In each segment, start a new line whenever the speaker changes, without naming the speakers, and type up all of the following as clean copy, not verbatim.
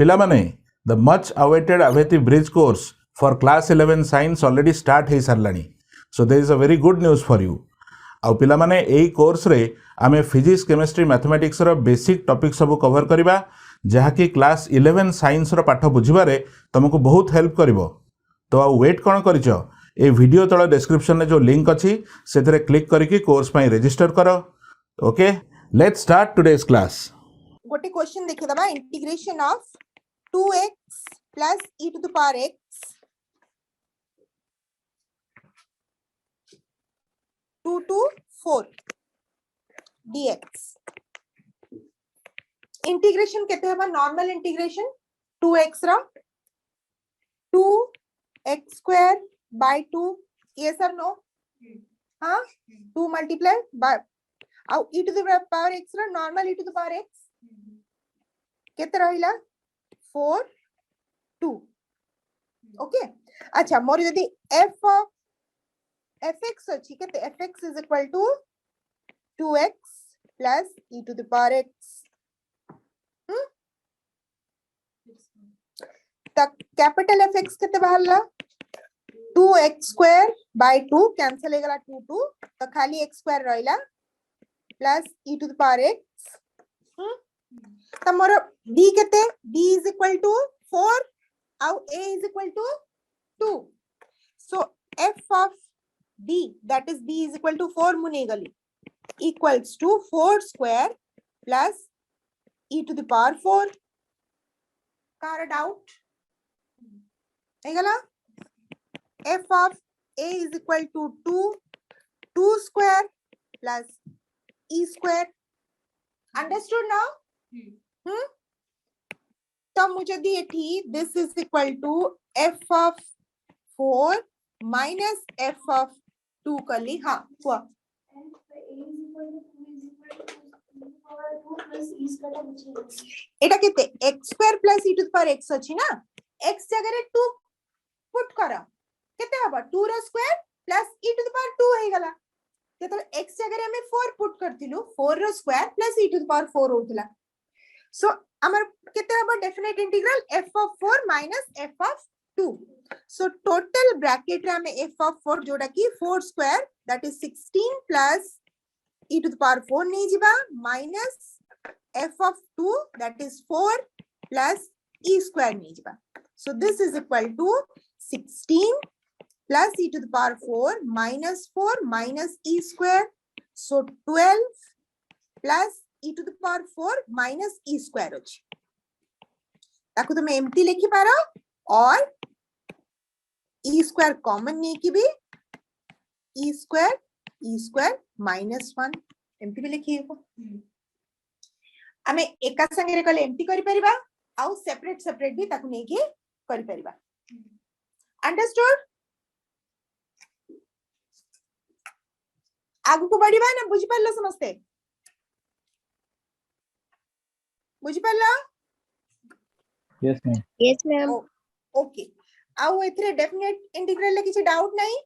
पिलामाने the much awaited अवेती bridge course for class 11 science already start हो सारानी so there is a very good news for you आउ पिलामाने एई course रे आमे फिजिक्स केमिस्ट्री मैथमेटिक्स रो बेसिक टॉपिक सब कवर करबा जहाँकि क्लास 11 साइंस रो पाठ बुझिबारे तुमको बहुत हेल्प करिवो तो आ वेट कौन कर वीडियो तल डिस्क्रिप्शन में जो लिंक अच्छी से क्लिक करके कोर्स पर रजिस्टर करो okay let's start today's class
गोटे क्वेश्चन देखि दबा integration of 2x plus e to the power x 2 to 4 dx integration केते हबा नॉर्मल इंटीग्रेशन 2x रा 2x square by 2 yes or no हाँ 2 multiply by आउ e to the power x रा normal e to the power x केते रहिला 4 2 okay अच्छा मोर यदि f of fx अछि केते fx is equal to 2x plus e to the power x तक कैपिटल fx केते बाहरला 2x square by 2 कैंसिल हो गला 2 2 तो खाली x square रहिला plus e to the power x त मोर d केते d is equal to 4 आउ a is equal to 2 so f of d that is d is equal to 4 मुने गली equals to 4 square plus e to the power 4 car doubt है गला f of a is equal to 2 square plus e square understood now तो मुझे दिए थी this is equal to f of 4 minus f of 2 कर ली हाँ हुआ एटा केते x square plus e to the power x अछि ना x जगह रे 2 पुट करा केते हबा 2 रो square plus e to the power 2 हे गला केते x जगह रे हमें 4 पुट करथिलु 4 रो square plus e to the power 4 होतला सो हमर केते हबा definite integral f of 4 minus f of 2 so total bracket रे हमें f of 4 जोड़ा की 4 square that is 16 plus e to the power 4 नहीं जीवा minus f of 2 that is 4 plus e square नहीं जीवा so this is equal to 16 plus e to the power 4 minus 4 minus e square so 12 plus e to the power 4 minus e square अछि ताकू तुम empty लिखि पारो और e square common नहीं की भी e square minus 1 एम्प्टी भी लिखिए आमे एका संगे रे कले एम्प्टी करि परिबा आउ सेपरेट भी ताकू नै के करि परिबा अंडरस्टूड आगु को बढ़िबा ना बुझि पारलो समझते बुझि पारलो
यस मैम
ओके आउ एथरे डेफिनेट इंटीग्रल ले किछि डाउट नहीं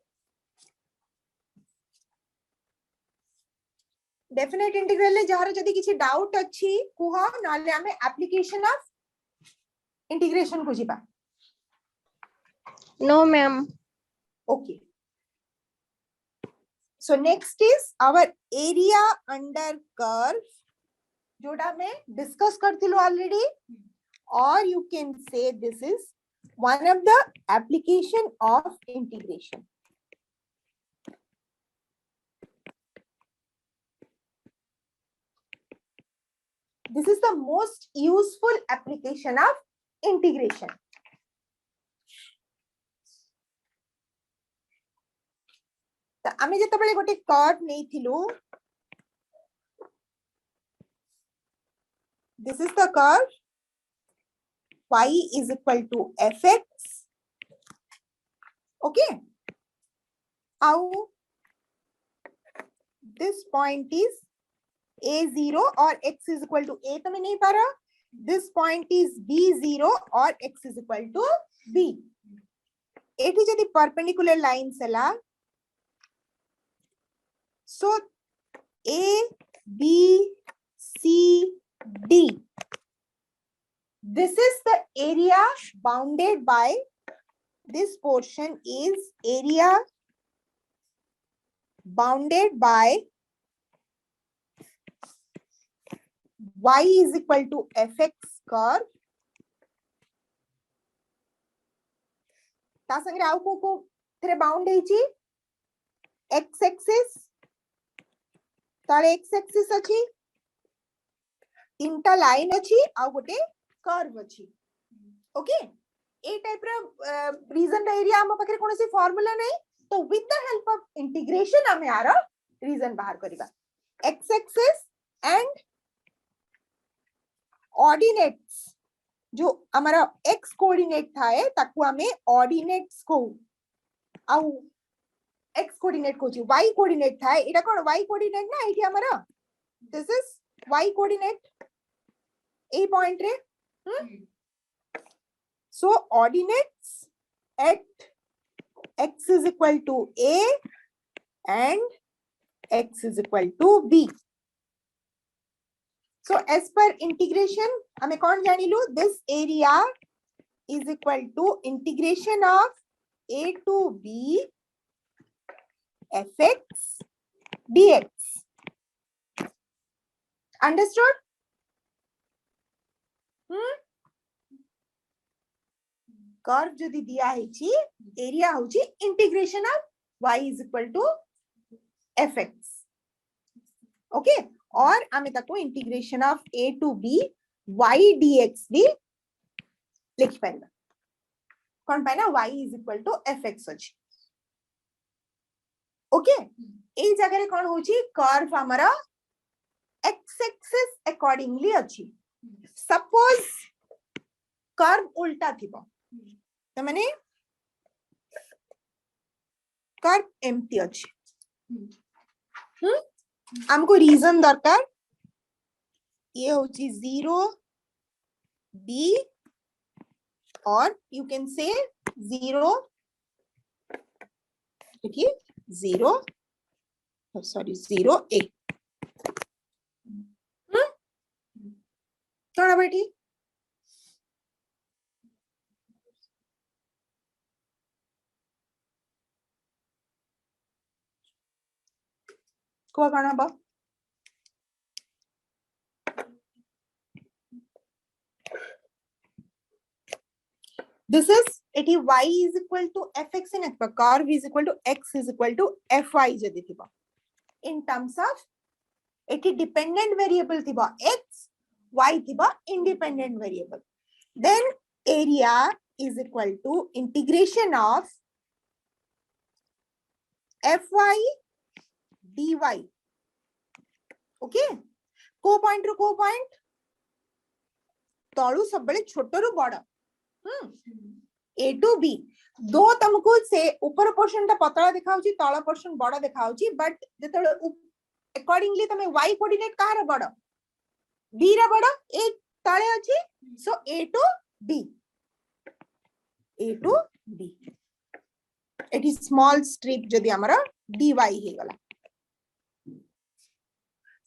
डेफिनेट इंटीग्रल ले जहार जदी किछि डाउट अछि कुहा नाले हमें एप्लीकेशन ऑफ इंटीग्रेशन को जिबा
no ma'am
okay so next is our area under curve जोड़ा में डिस्कस करथिलो ऑलरेडी और you can say this is one of the application of integration this is the most useful application of integration तो आमे जते बेले गोटे curve नै थिलु this is the curve y is equal to fx okay now this point is a0 और x is equal to a तो मैं नहीं पा रहा this point is b0 और x is equal to b एठी जदी perpendicular lines हला so a b c d This is the area bounded by, this portion is area bounded by y is equal to fx curve. ता संगे आउ को थरे bound हेची x axis ताले x एक्सिस अछि, तीनटा लाइन अछि आ गोटे कर्व अछि. ओके, ए टाइप रो रीजन एरिया हम पाखरे कोनोसी फार्मूला नै, तो with the help of integration हमें आरो रीजन बाहर करिबा. x एक्सिस एंड ऑर्डिनेट्स जो हमारा x कोऑर्डिनेट थाए ताकू हमें ऑर्डिनेट्स को आउ x कोऑर्डिनेट को y कोऑर्डिनेट थाए एटा कोन y कोऑर्डिनेट ना एठी हमारा this is y coordinate A point रे. So ordinates at x is equal to a and x is equal to b. So as per integration हमें कौन जानी लू, this area is equal to integration of a to b fx dx. Understood? Curve जदि दिया हेची area होची integration of y is equal to fx. Okay, और आमे ताको integration of a to b y dx भी लिख पाइबा. कोन पाइना y is equal to fx अछि. ओके, ए जगह रे कोन होची कर्व हमरा x एक्सिस अकॉर्डिंगली अछि. सपोज कर्व उल्टा थिबो तो माने कर्व एम्प्टी अछि. हमको रीजन दरकार, ये होची 0 b और यू कैन से 0 देखिए 0 सॉरी 0 a. थोड़ा बेटी को कौन हबा this is it is y is equal to fx in x curve is equal to x is equal to fy जदि थिबा in terms of it is dependent variable थिबा x, y थिबा independent variable, then area is equal to integration of fy dy. Okay, को point रो को point तळु सब बेले छोटो रु बड़ a to b दो तुमको से ऊपर पोर्शन ता पतला दिखाउची तळ पोर्शन बड़ दिखाउची, बट जेतळे अकॉर्डिंगली तमे y कोऑर्डिनेट कहार बड़ b रा बड़ a तळे अछि. सो a to b it is small strip जदि हमरा dy हे गला.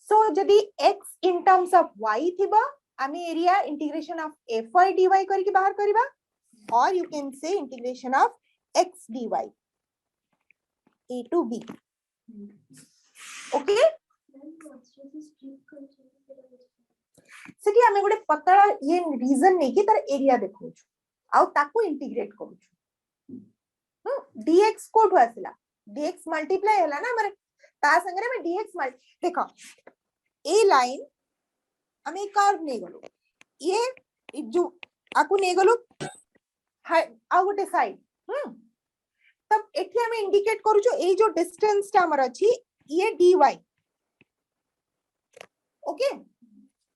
So जदि x in terms of y थिबा आमे area integration of fy dy करके बाहर करिबा, और you can say integration of x dy a to b. Okay, सेठी आमे गोटे पतला ये रीजन नै कि तार एरिया देखौ छु आ ताको इंटीग्रेट करू छु. dx कोठो आसिला, dx मल्टीप्लाई होला ना हमर ता संगे में dx मल्टी देखो ए लाइन हमें कर्व नहीं गलो, ये जो आकु नहीं गलो आ गोटे साइड. तब एठी हमें इंडिकेट करू जो ए जो डिस्टेंस ता हमर अछि ये dy. ओके,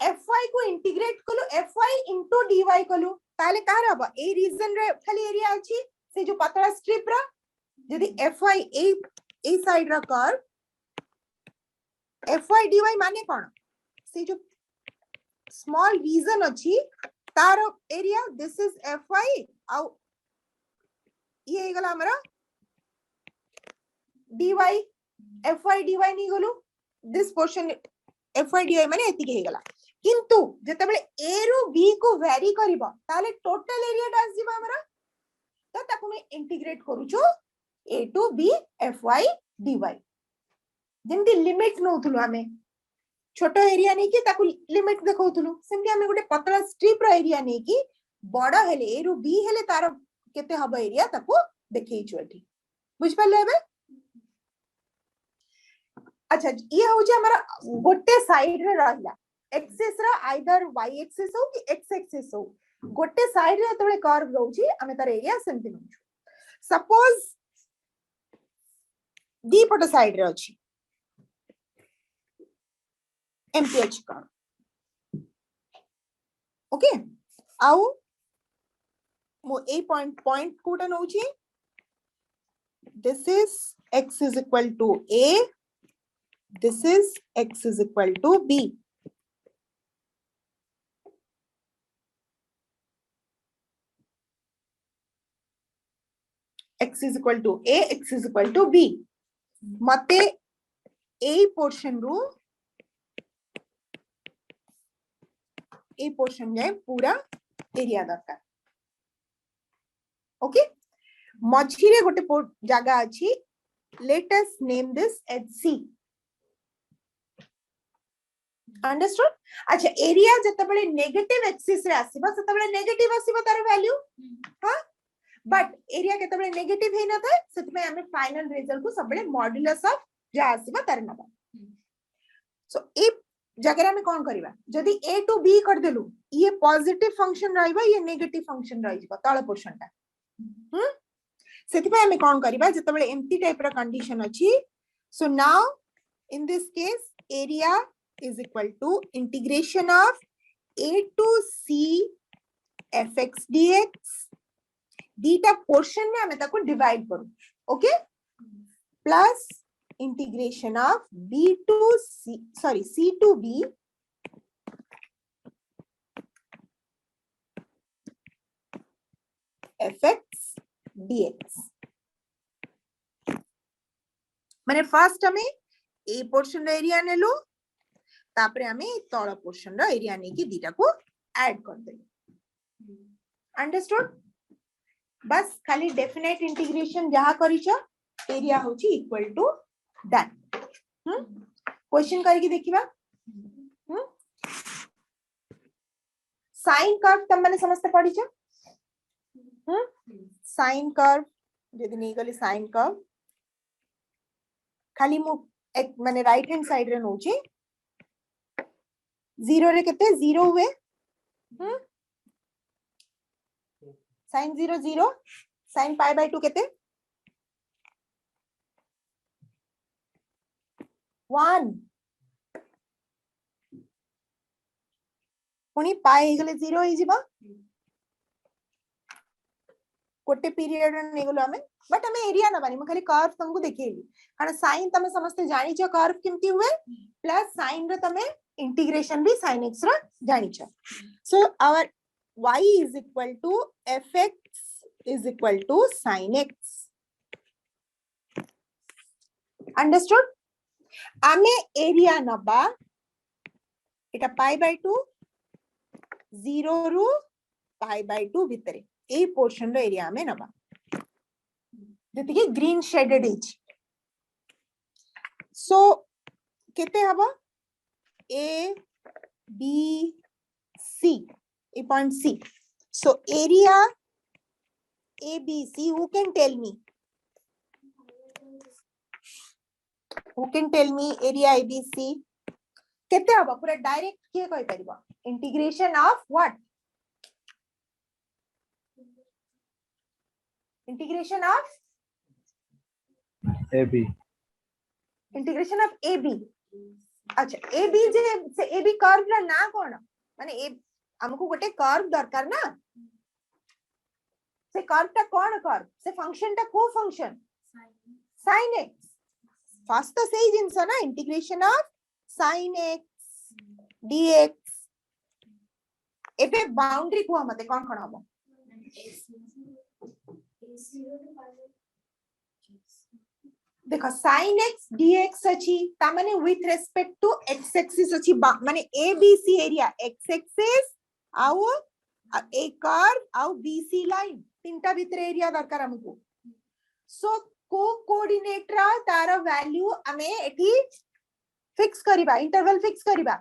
fy को इंटीग्रेट कलो fy into dy कलो ताले कार हबा ए रीजन रे खाली एरिया अछि से जो पतला स्ट्रिप रा यदि fy ए साइड रा कर्व fy dy माने कोन से जो स्मॉल रीजन अछि तार एरिया दिस इज fy आउ ये हे गला हमरा dy fy dy नहीं गलो दिस पोर्शन fy dy माने एति के हे गला. किंतु जेतेबेले a रु b को वेरी करिवो ताले टोटल एरिया टा आसीबो हमरा तो ताकू मैं इंटीग्रेट करूछु a to b fy dy जेमती लिमिट नउथुलु हमें छोटो एरिया नहीं कि ताकू लिमिट देखौथुलु सेमती हमें गोटे पतला स्ट्रिप रो एरिया नहीं कि बड़ा हेले a रु b हेले तार केते हबो एरिया ताकू देखैछु एठी बुझ पाले हेबे अच्छा ये हो जे हमरा गोटे साइड रे रहला एक्सिस रा आइदर y एक्सिस हो कि x एक्सिस हो गोटे साइड रे तबे कर्व रहउची हमें तार एरिया सेमती नउछु सपोज दी पट साइड रे अछि एमपीएच कर्व ओके आउ मो ए पॉइंट कोटा नउची this is x is equal to a this is x is equal to b x is equal to a x is equal to b मते a portion रू a portion जाए पूरा area दरकार ओके मझिरे गोटे जगह अछि let us name this as c understood अच्छा area जतबेले negative axis रे आसीबा ततबेले नेगेटिव आसीबा तार वैल्यू हां बट एरिया केतबेले नेगेटिव हे न था सेतमे हमें फाइनल रिजल्ट को सबले मॉड्यूलस ऑफ जा आसीबा तार नबा सो ए जगह में कोन करबा जदी a to b कर देलु ये पॉजिटिव फंक्शन रहइबा ये नेगेटिव फंक्शन रहइबा तळ पोर्शन ता सेतिबा हमें कोन करबा जतबेले एम्प्टी टाइप रा कंडीशन अछि so now in this case area is equal to integration of a to c fx dx dita portion में हमें ताको डिवाइड करू okay plus integration of b to c sorry c to b fx dx माने first हमें a portion area ने लो तापरे हमें तळ पोर्शन रो एरिया ने की दीटा को ऐड कर दे अंडरस्टूड बस खाली डेफिनेट इंटीग्रेशन जहां करिछो एरिया होची इक्वल टू दैट क्वेश्चन करके देखिबा साइन कर्व तम माने समस्त पढिछो साइन कर्व जदी नै गली साइन कर्व खाली मु एक माने राइट हैंड साइड रे नोची 0 रे केते 0 हुए sin 0 0 sin pi by 2 केते 1 पुनी पाई हे गले 0 हे जिबा कोटे पीरियड ने गलो हमें बट हमें एरिया ना बानी म खाली कर्व तुमको देखेली कारण sin तमे समस्त जानि छ कर्व केमती हुए प्लस sin रे तमे इंटीग्रेशन भी sin x रा जानि छ so our y is equal to fx is equal to sin x understood आमे एरिया नबा एटा पाई बाय 2 0 रु पाई बाय 2 भितरे ए पोर्शन रो एरिया में नबा जति कि ग्रीन शेडेड इज सो केते हबा a b c a point c so area abc who can tell me area abc केते हबा पूरा डायरेक्ट के कहि परिबा integration of what integration of
AB
integration of ab अच्छा ab जे से ab कर्व रा ना कोन माने ए हमको गोटे कर्व दरकार ना से कर्व ता कोन कर्व से फंक्शन ता को फंक्शन sin x फास्ट तो सही जिंस ना integration of sin x dx एबे बाउंड्री को मते कोन कोन हबो देखो sin x dx अछि ता माने with respect to x axis अछि माने abc एरिया x axis आउ a curve आउ bc लाइन तीनटा भीतर एरिया दरकार हमको सो को कोऑर्डिनेट रा तार वैल्यू हमें एठी फिक्स करिबा इंटरवल फिक्स करिबा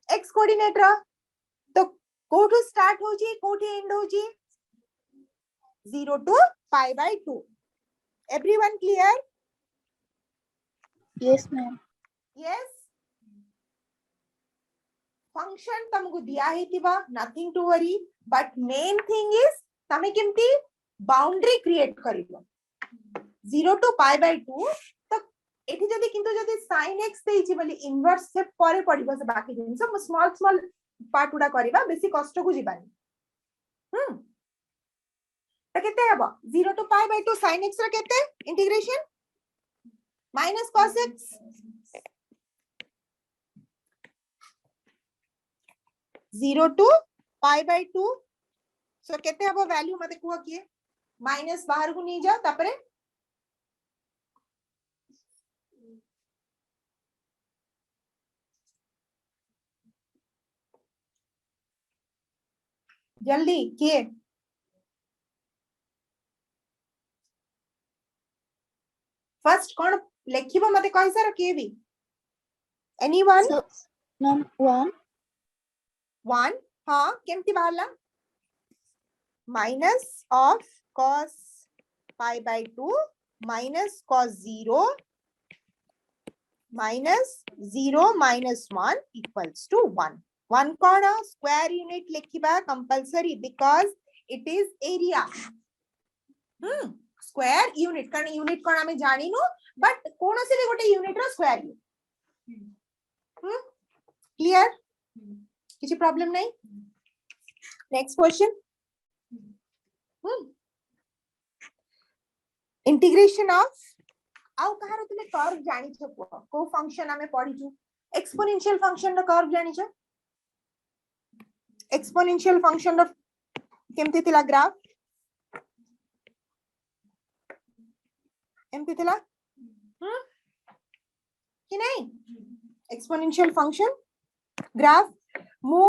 x कोऑर्डिनेट रा तो कोठु स्टार्ट होजी कोठी and होजी 0 to pi by 2 everyone clear
Yes, ma'am.
yes function तुमको दिया ही थिबा nothing to worry but main thing is तमे केमती बाउंड्री क्रिएट करिबो 0 to pi by 2 तो एठी जदी किंतु जदी sin x देइछि बोली इनवर्स से परे पडिबो से बाकी दिन सब स्मॉल स्मॉल पार्ट उडा करिबा बेसी कष्ट को जिबानी तो केते हबो 0 to pi by 2 sin x रा केते integration minus cos x zero to pi by 2 सो केते हबो वैल्यू मते कुह किए माइनस बाहर को नहीं जाओ तापरे जल्दी किए फर्स्ट कौन लेखिबो मते कहि सार किए भी एनीवन
So, ma'am, 1.
1 हां केमती बाहरला minus of cos pi by 2 minus cos 0 minus 0 minus 1 equals to 1 1 कौन स्क्वायर यूनिट लिखिबा compulsory because it is area square unit कारण यूनिट कोन हमें जानिनु बट कोन से गोटे यूनिट रो स्क्वायर क्लियर किसी प्रॉब्लम नहीं नेक्स्ट क्वेश्चन इंटीग्रेशन ऑफ आउ कहार तुमे कर्व जानि छ को फंक्शन हमें पढी छु एक्सपोनेंशियल फंक्शन रो कर्व जानि छ एक्सपोनेंशियल फंक्शन रो केमती थिला ग्राफ एमती थिला कि नहीं एक्सपोनेंशियल फंक्शन ग्राफ मु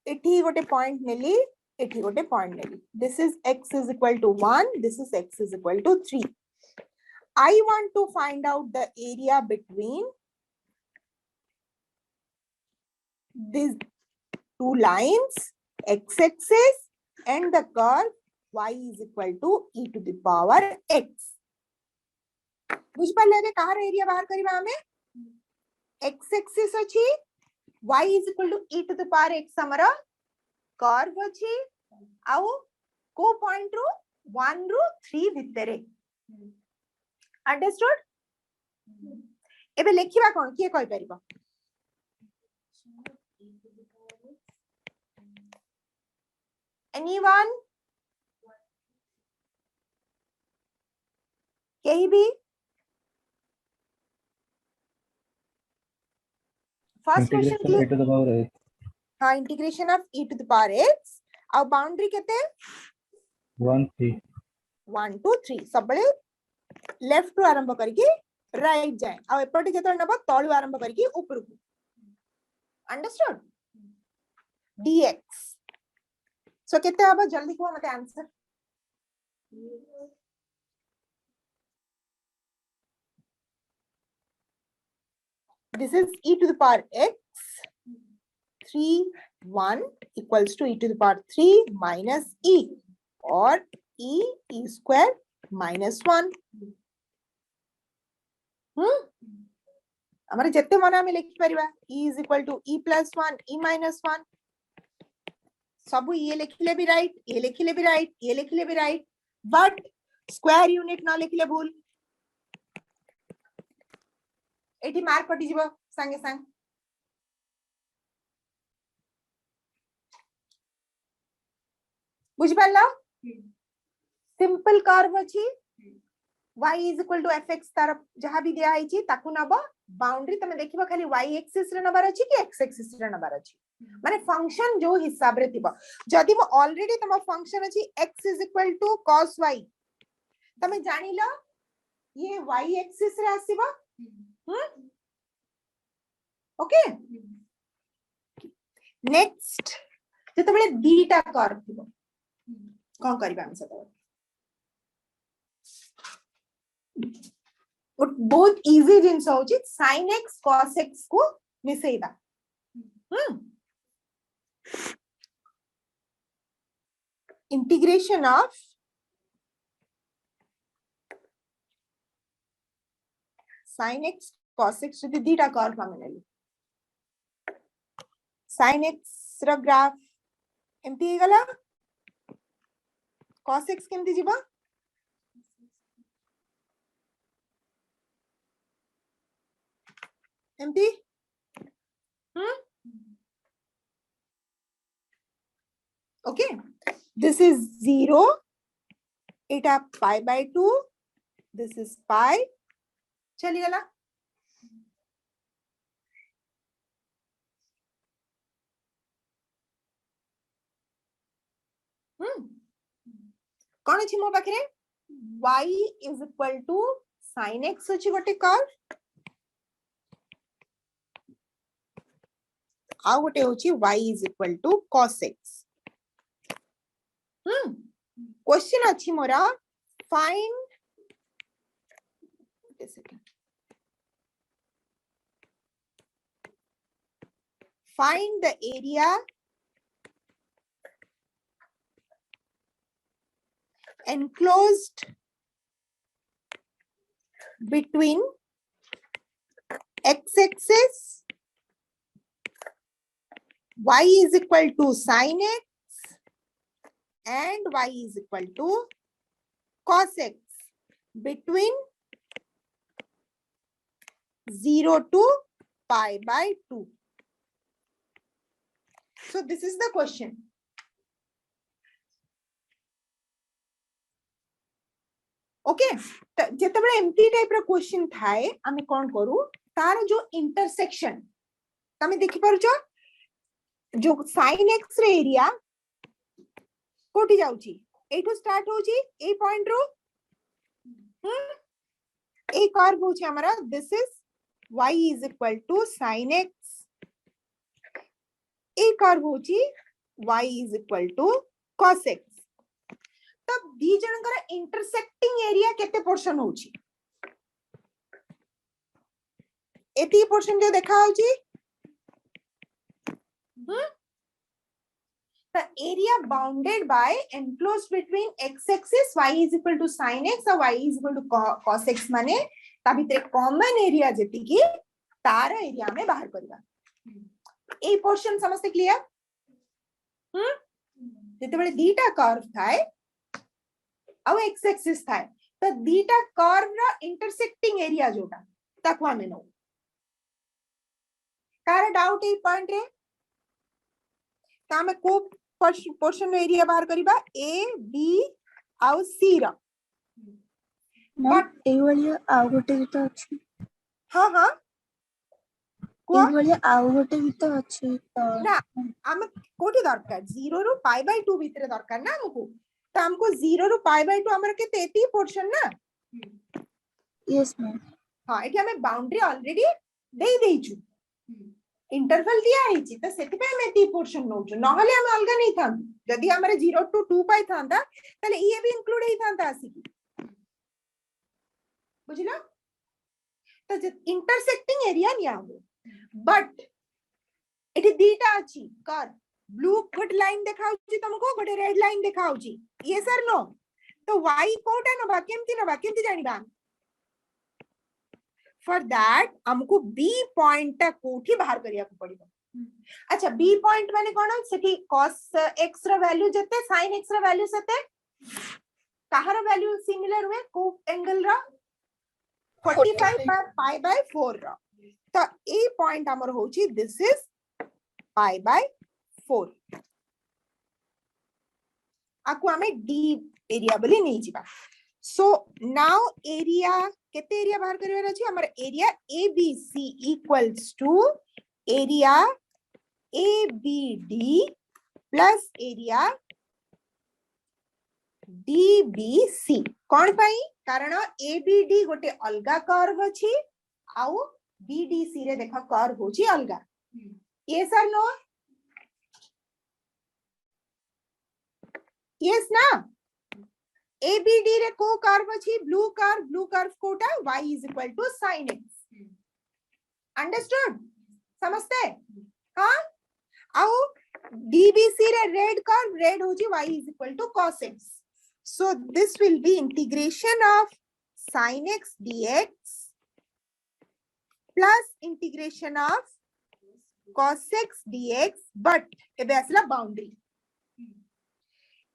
एठी गोटे पॉइंट नेली एठी गोटे पॉइंट नेली this is x is equal to 1 this is x is equal to 3 I want to find out the area between these two lines x axis and the curve y is equal to e to the power x बुझ पाले रे कहार area बाहर करिबा हमें x axis अछि y is equal to e to the power x हमरा curve अछि आउ को पॉइंट रो 1 रो 3 भितरे अंडरस्टूड एबे लेखिबा कोन किए कहि परिबा एनीवन कहीं भी first question
integration e to the power x
हां integration of e to the power x और बाउंड्री केते
1 3
1 2 3 सबले लेफ्ट टू आरंभ करके राइट जाए आ एपटे जेतल नबा तळु आरंभ करके ऊपर को अंडरस्टूड dx सो केते हबा जल्दी को मते answer this is e to the power x 3 1 equals to e to the power 3 minus e or e square minus 1 हमारे जत्ते माना में लिखि परिबा e is equal to e plus 1 e minus 1 सब ये लिखले भी राइट ये लिखले भी राइट ये लिखले भी राइट बट स्क्वायर यूनिट ना लिखले भूल एठी मार्क कटि जिवो संगे संग बुझ पाला सिंपल कर्व अछि y is equal to fx तार जहां भी दिया आइछि ताकु नबो बाउंड्री तमे देखिबो खाली y एक्सिस रे नबर अछि कि x एक्सिस रे नबर अछि माने फंक्शन जो हिसाब रे थिबो जदि मो ऑलरेडी तम फंक्शन अछि x is equal to cos y तमे जानिलो ये y एक्सिस रे आसीबो ओके नेक्स्ट जेतबेले दीटा कर्व थिबो कोन करबा हम सब बहुत इजी जिंस होची sin x cos x को मिसेइबा integration of sin x cos x जदि दीटा कर्व हम नेली sin x रा ग्राफ एमती हे गला cos x केमती जीवा एमती okay this is 0 eta pi by 2 this is pi चली गला कौन अछि मो पाखरे y is equal to sin x अछि गोटे कर्व आ गोटे होछि y is equal to cos x question अछि मोरा find find the area enclosed between x-axis y is equal to sin x and y is equal to cos x between 0 to pi by 2. So this is the question. Okay जेतेबेले एमटी type रो question थाए आमे कोन करू तार जो intersection तमे देखि परछो जो sin x रे एरिया कोठी जाउची एठू स्टार्ट होची ए पॉइंट रो ए कर्व होची हमरा this is y is equal to sin x A curve होची y is equal to cos x तब दी जनकर इंटरसेक्टिंग एरिया केते पोर्शन होची एती पोर्शन जो देखा होची the area bounded by enclosed between x axis y is equal to sin x और y is equal to cos x माने ता भितरे कॉमन एरिया जेती की तार एरिया में बाहर करबा ए पोर्शन समझते क्लियर जेते बेले दीटा कर्व थाए अब एक्स एक्सिस थाए तो दीटा कर्व रा इंटरसेक्टिंग एरिया जोटा ताकवा में नो कार डाउट ए पॉइंट रे ता में को पोर्शन एरिया बाहर करिबा ए बी आउ सी रा
बट ए वाली आउ गोटे भी तो अछि
हां हां
ए वाली आउ गोटे भी तो अछि तो
ना हम कोठी दरकार 0 रु पाई बाय 2 भीतर दरकार ना हमको तो हमको 0 रु पाई बाय 2 हमर के तेती पोर्शन ना
यस मैम
हां एठी हमें बाउंड्री ऑलरेडी दे देइछु इंटरवल दिया हिची तो सेति पे मैं ती पोर्शन नोचु नहले हम अलगा नहीं था यदि हमरे 0 टू 2 पाई थांदा तले ये भी इंक्लूड ही थांदा आसी की बुझिला तो इंटरसेक्टिंग एरिया निया हो बट एठी दीटा अछि कर ब्लू गोटे लाइन देखाउची तुमको गोटे रेड लाइन देखाउची ये सर नो तो y कोटा नबा केमती जानिबा फॉर दैट हमको b पॉइंट ता कोठी बाहर करिया को पड़िबो अच्छा b पॉइंट माने कोन सेठी cos x रा वैल्यू जते sin x रा वैल्यू सते कहार वैल्यू सिमिलर हुए को एंगल रा 45 pi by 4 रा तो a पॉइंट हमर होची दिस इज pi by 4 आकु हमें d एरिया बोली नहीं जिबा सो नाउ एरिया केते एरिया बाहर करबा अछि हमर area abc equals to area abd plus area dbc कोन पाई कारण एबीडी गोटे अलगा कर्व अछि आउ बीडीसी रे देखो कर्व होची अलगा यस और नो यस ना एबीडी रे को कर्व अछि ब्लू कर्व कोटा y is equal to sin x understood समझते हाँ आउ डीबीसी रे रेड होची y is equal to cos x so this will be integration of sin x dx plus integration of cos x dx but एबे असला boundary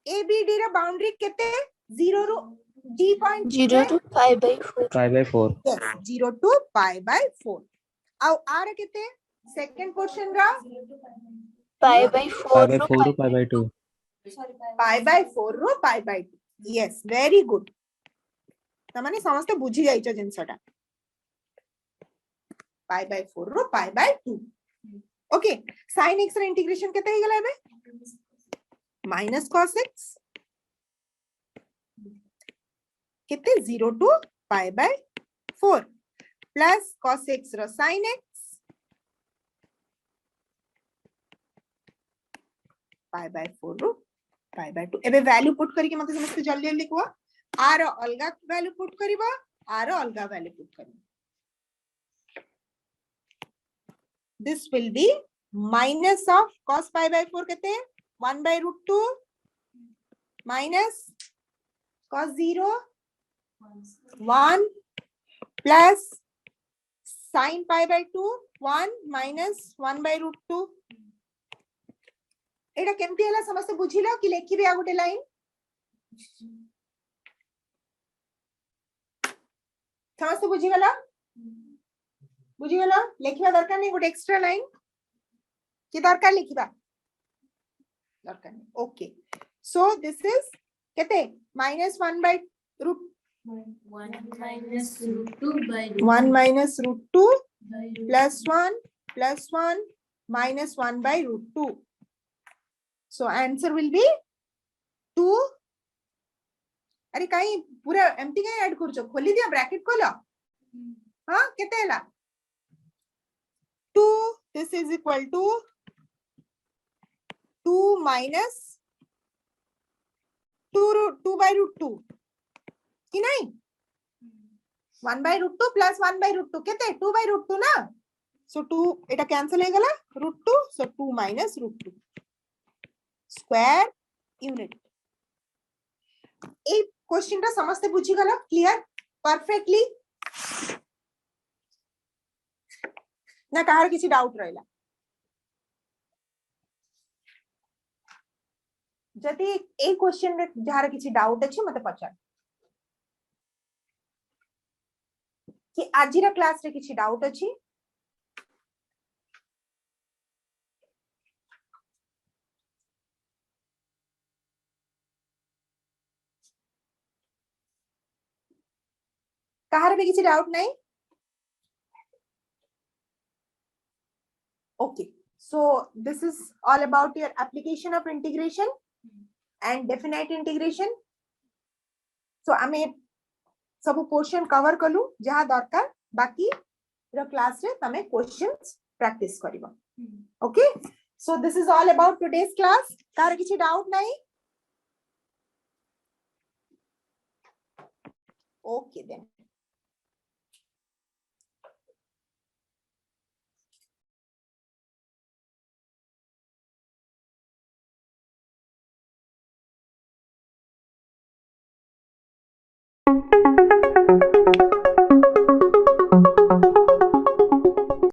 ABD रे boundary केते 0 रो d point
0 to pi by 4.
5/4.
yes 0 to pi by 4 आउ r केते second portion रा
Pi by 4
5/4
to
to pi by 2.
pi by 4 रो pi by 2 yes very good तमाने समस्त बुझी जाइछ जिंसटा pi by 4 रो pi by 2 okay sin x रे इंटीग्रेशन केते हे गेला एबे minus cos x कितने 0 to pi by 4 plus cos x row sin x pi by 4 रो pi by 2 एबे वैल्यू पुट करके मते समस्त जल्दी जल्दी को r अलगा वैल्यू पुट करिवो r अलगा वैल्यू पुट करिवो this will be minus of cos pi by 4 कितने 1 by root 2 minus cos 0 1 plus sin pi by 2 1 minus 1 by root 2 एटा केमती हला समस्त बुझिलो कि लेखिबे आ गोटे लाइन समस्त बुझिगला लेखिबा दरकार नहीं गोटे एक्स्ट्रा लाइन कि दरकार लिखिबा दरकार नहीं ओके सो दिस इज केते -1 by root
1 minus root 2 by
1 minus root 2 plus 1 minus 1 by root 2 so answer will be 2 अरे कहीं पूरा एम्प्टी कहीं ऐड करछो खोली दिया ब्रैकेट खोलो हां केते हला 2 this is equal to 2 minus 2 by root 2 कि नहीं 1 by root 2 plus 1 by root 2 केते 2 by root 2 ना so 2 एटा कैंसिल हो गला root 2 so 2 minus root 2 square unit ए क्वेश्चन टा समझते बुझी गला क्लियर परफेक्टली ना कहार किसी डाउट रहला जदि ए क्वेश्चन रे जहार किसी डाउट अछि मते पचार कि आजिरा क्लास रे किसी डाउट अछि कहार भी किसी डाउट नहीं okay so this is all about your application of integration and definite integration so आमे सब पोर्शन कवर कलु जहा दरकार बाकी रो क्लास रे तमे क्वेश्चंस प्रैक्टिस करिवो okay so this is all about today's class कार किसी डाउट नहीं okay then
Thank you.